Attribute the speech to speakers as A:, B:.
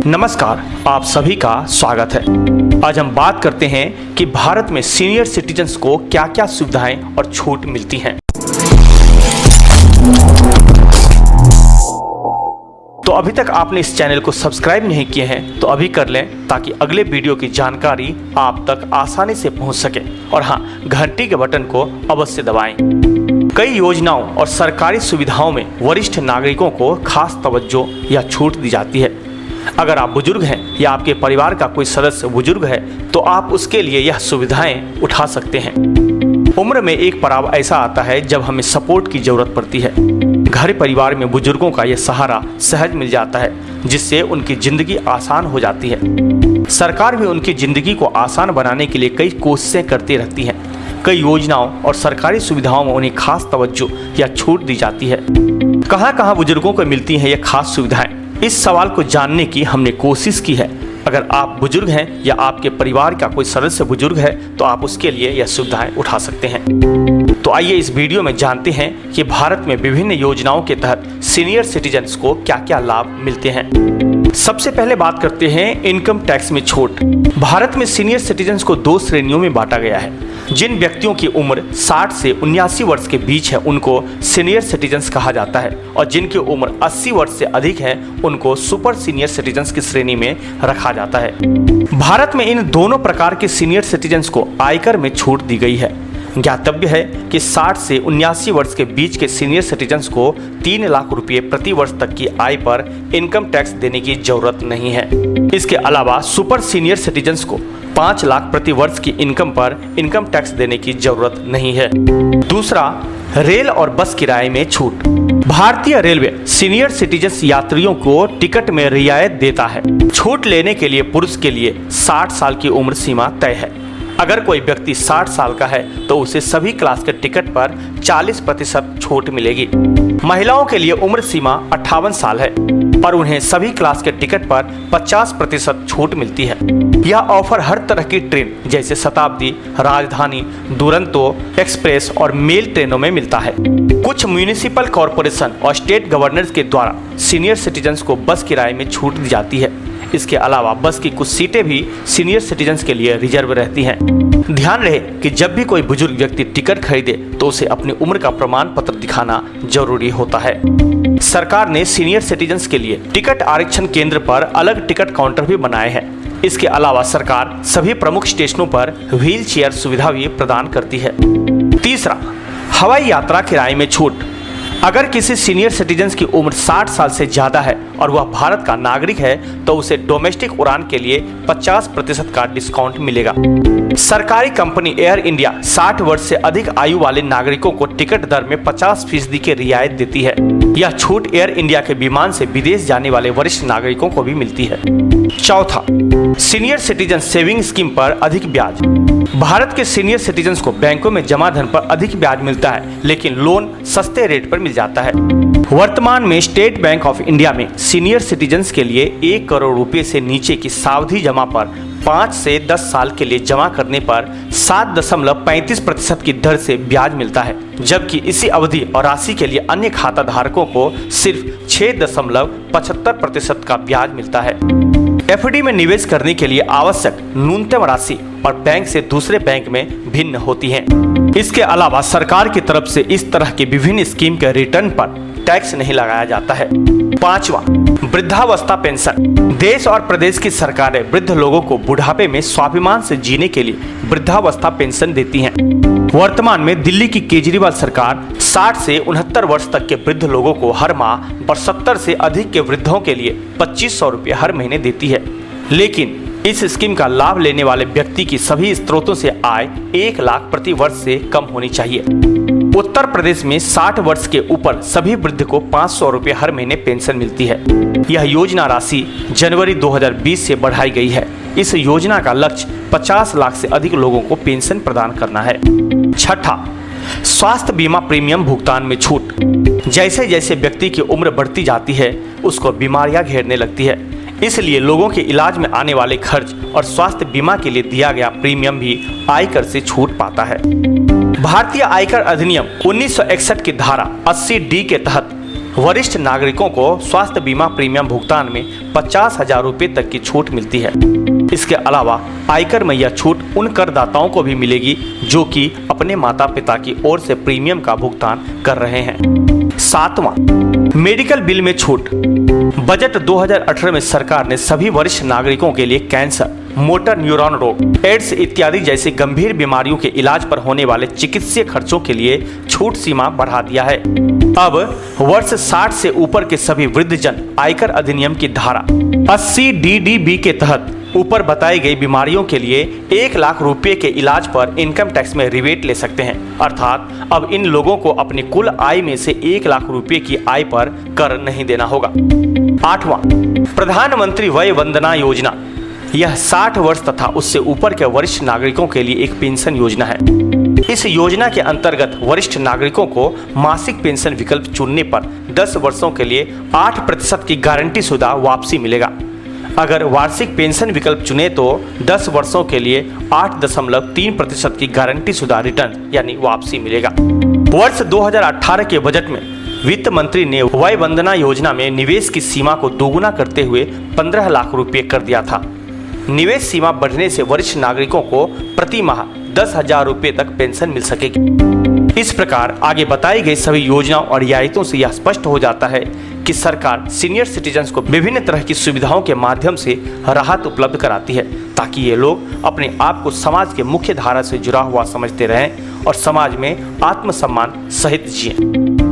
A: नमस्कार, आप सभी का स्वागत है। आज हम बात करते हैं कि भारत में सीनियर सिटीजन्स को क्या क्या सुविधाएं और छूट मिलती हैं। तो अभी तक आपने इस चैनल को सब्सक्राइब नहीं किए हैं तो अभी कर लें, ताकि अगले वीडियो की जानकारी आप तक आसानी से पहुंच सके। और हाँ, घंटी के बटन को अवश्य दबाएं। कई योजनाओं और सरकारी सुविधाओं में वरिष्ठ नागरिकों को खास तवज्जो या छूट दी जाती है। अगर आप बुजुर्ग हैं या आपके परिवार का कोई सदस्य बुजुर्ग है तो आप उसके लिए यह सुविधाएं उठा सकते हैं। उम्र में एक पड़ाव ऐसा आता है जब हमें सपोर्ट की जरूरत पड़ती है। घर परिवार में बुजुर्गों का यह सहारा सहज मिल जाता है, जिससे उनकी जिंदगी आसान हो जाती है। सरकार भी उनकी जिंदगी को आसान बनाने के लिए कई कोशिशें करती रहती है। कई योजनाओं और सरकारी सुविधाओं में उन्हें खास तवज्जो या छूट दी जाती है। कहां बुजुर्गों को मिलती हैं ये खास सुविधाएं? इस सवाल को जानने की हमने कोशिश की है। अगर आप बुजुर्ग हैं या आपके परिवार का कोई सदस्य बुजुर्ग है तो आप उसके लिए यह सुविधाएं उठा सकते हैं। तो आइए इस वीडियो में जानते हैं कि भारत में विभिन्न योजनाओं के तहत सीनियर सिटीजन्स को क्या क्या लाभ मिलते हैं। सबसे पहले बात करते हैं इनकम टैक्स में छूट। भारत में सीनियर सिटीजन्स को दो श्रेणियों में बांटा गया है। जिन व्यक्तियों की उम्र 60 से 79 वर्ष के बीच है उनको सीनियर सिटीजन्स कहा जाता है, और जिनकी उम्र 80 वर्ष से अधिक है उनको सुपर सीनियर सिटीजन्स की श्रेणी में रखा जाता है। भारत में इन दोनों प्रकार के सीनियर सिटीजन्स को आयकर में छूट दी गई है। ज्ञातव्य है कि 60 से 79 वर्ष के बीच के सीनियर सिटीजन्स को 3 लाख रुपए प्रति वर्ष तक की आय पर इनकम टैक्स देने की जरूरत नहीं है। इसके अलावा सुपर सीनियर सिटीजन्स को 5 लाख प्रति वर्ष की इनकम पर इनकम टैक्स देने की जरूरत नहीं है। दूसरा, रेल और बस किराए में छूट। भारतीय रेलवे सीनियर सिटीजन्स यात्रियों को टिकट में रियायत देता है। छूट लेने के लिए पुरुष के लिए 60 साल की उम्र सीमा तय है। अगर कोई व्यक्ति 60 साल का है तो उसे सभी क्लास के टिकट पर 40% छूट मिलेगी। महिलाओं के लिए उम्र सीमा 58 साल है और उन्हें सभी क्लास के टिकट पर 50% छूट मिलती है। यह ऑफर हर तरह की ट्रेन जैसे शताब्दी, राजधानी, दुरंतो एक्सप्रेस और मेल ट्रेनों में मिलता है। कुछ म्यूनिसिपल कॉरपोरेशन और स्टेट गवर्नर्स के द्वारा सीनियर सिटीजन्स को बस किराए में छूट दी जाती है। इसके अलावा बस की कुछ सीटें भी सीनियर सिटीजन्स के लिए रिजर्व रहती हैं। ध्यान रहे कि जब भी कोई बुजुर्ग व्यक्ति टिकट खरीदे तो उसे अपनी उम्र का प्रमाण पत्र दिखाना जरूरी होता है। सरकार ने सीनियर सिटीजन्स के लिए टिकट आरक्षण केंद्र पर अलग टिकट काउंटर भी बनाए हैं। इसके अलावा सरकार सभी प्रमुख स्टेशनों पर व्हील चेयर सुविधा भी प्रदान करती है। तीसरा, हवाई यात्रा किराए में छूट। अगर किसी सीनियर सिटीजन्स की उम्र 60 साल से ज्यादा है और वह भारत का नागरिक है तो उसे डोमेस्टिक उड़ान के लिए 50% का डिस्काउंट मिलेगा। सरकारी कंपनी एयर इंडिया 60 वर्ष से अधिक आयु वाले नागरिकों को टिकट दर में 50% की रियायत देती है। यह छूट एयर इंडिया के विमान से विदेश जाने वाले वरिष्ठ नागरिकों को भी मिलती है। चौथा, सीनियर सिटीजन सेविंग स्कीम पर अधिक ब्याज। भारत के सीनियर सिटीजन्स को बैंकों में जमा धन पर अधिक ब्याज मिलता है, लेकिन लोन सस्ते रेट पर मिल जाता है। वर्तमान में स्टेट बैंक ऑफ इंडिया में सीनियर सिटीजन्स के लिए 1 करोड़ रुपए से नीचे की सावधि जमा पर 5 से 10 साल के लिए जमा करने पर 7.35% की दर से ब्याज मिलता है, जबकि इसी अवधि और राशि के लिए अन्य खाता धारकों को सिर्फ 6.75% का ब्याज मिलता है। एफडी में निवेश करने के लिए आवश्यक न्यूनतम राशि और बैंक से दूसरे बैंक में भिन्न होती है। इसके अलावा सरकार की तरफ से इस तरह के विभिन्न स्कीम के रिटर्न पर टैक्स नहीं लगाया जाता है। पांचवा, वृद्धावस्था पेंशन। देश और प्रदेश की सरकारें वृद्ध लोगों को बुढ़ापे में स्वाभिमान से जीने के लिए वृद्धावस्था पेंशन देती हैं। वर्तमान में दिल्ली की केजरीवाल सरकार 60 से 69 वर्ष तक के वृद्ध लोगों को हर माह और 70 से अधिक के वृद्धों के लिए 2500 रुपये हर महीने देती है। लेकिन इस स्कीम का लाभ लेने वाले व्यक्ति की सभी स्रोतों से आय 1 लाख प्रति वर्ष से कम होनी चाहिए। उत्तर प्रदेश में 60 वर्ष के ऊपर सभी वृद्ध को 500 रुपये हर महीने पेंशन मिलती है। यह योजना राशि जनवरी 2020 से बढ़ाई गई है। इस योजना का लक्ष्य 50 लाख से अधिक लोगों को पेंशन प्रदान करना है। छठा, स्वास्थ्य बीमा प्रीमियम भुगतान में छूट। जैसे जैसे व्यक्ति की उम्र बढ़ती जाती है उसको बीमारियां घेरने लगती है, इसलिए लोगों के इलाज में आने वाले खर्च और स्वास्थ्य बीमा के लिए दिया गया प्रीमियम भी आयकर से छूट पाता है। भारतीय आयकर अधिनियम 1961 की धारा 80D के तहत वरिष्ठ नागरिकों को स्वास्थ्य बीमा प्रीमियम भुगतान में 50,000 रुपये तक की छूट मिलती है। इसके अलावा आयकर में यह छूट उन करदाताओं को भी मिलेगी जो कि अपने माता पिता की ओर से प्रीमियम का भुगतान कर रहे हैं। 7वां, मेडिकल बिल में छूट। बजट 2018 में सरकार ने सभी वरिष्ठ नागरिकों के लिए कैंसर, मोटर न्यूरॉन रोग, एड्स इत्यादि जैसी गंभीर बीमारियों के इलाज पर होने वाले चिकित्सीय खर्चों के लिए छूट सीमा बढ़ा दिया है। अब वर्ष 60 से ऊपर के सभी वृद्धजन आयकर अधिनियम की धारा 80 DDB के तहत ऊपर बताई गई बीमारियों के लिए 1 लाख रुपए के इलाज पर इनकम टैक्स में रिबेट ले सकते हैं। अर्थात अब इन लोगों को अपनी कुल आय में से 1 लाख रुपए की आय पर कर नहीं देना होगा। 8वां, प्रधानमंत्री वय वंदना योजना। यह 60 वर्ष तथा उससे ऊपर के वरिष्ठ नागरिकों के लिए एक पेंशन योजना है। इस योजना के अंतर्गत वरिष्ठ नागरिकों को मासिक पेंशन विकल्प चुनने पर 10 वर्षों के लिए 8% की गारंटी शुदा वापसी मिलेगा। अगर वार्षिक पेंशन विकल्प चुने तो 10 वर्षों के लिए 8.3% की गारंटी शुदा रिटर्न यानी वापसी मिलेगा। वर्ष 2018 के बजट में वित्त मंत्री ने वय वंदना योजना में निवेश की सीमा को दोगुना करते हुए 15 लाख रुपए कर दिया था। निवेश सीमा बढ़ने से वरिष्ठ नागरिकों को प्रति माह 10,000 रुपए तक पेंशन मिल सकेगी। इस प्रकार आगे बताई गई सभी योजनाओं और रियायतों से यह स्पष्ट हो जाता है कि सरकार सीनियर सिटीजन्स को विभिन्न तरह की सुविधाओं के माध्यम से राहत उपलब्ध कराती है ताकि ये लोग अपने आप को समाज के मुख्य धारा से जुड़ा हुआ समझते रहें और समाज में आत्मसम्मान सहित जिएं।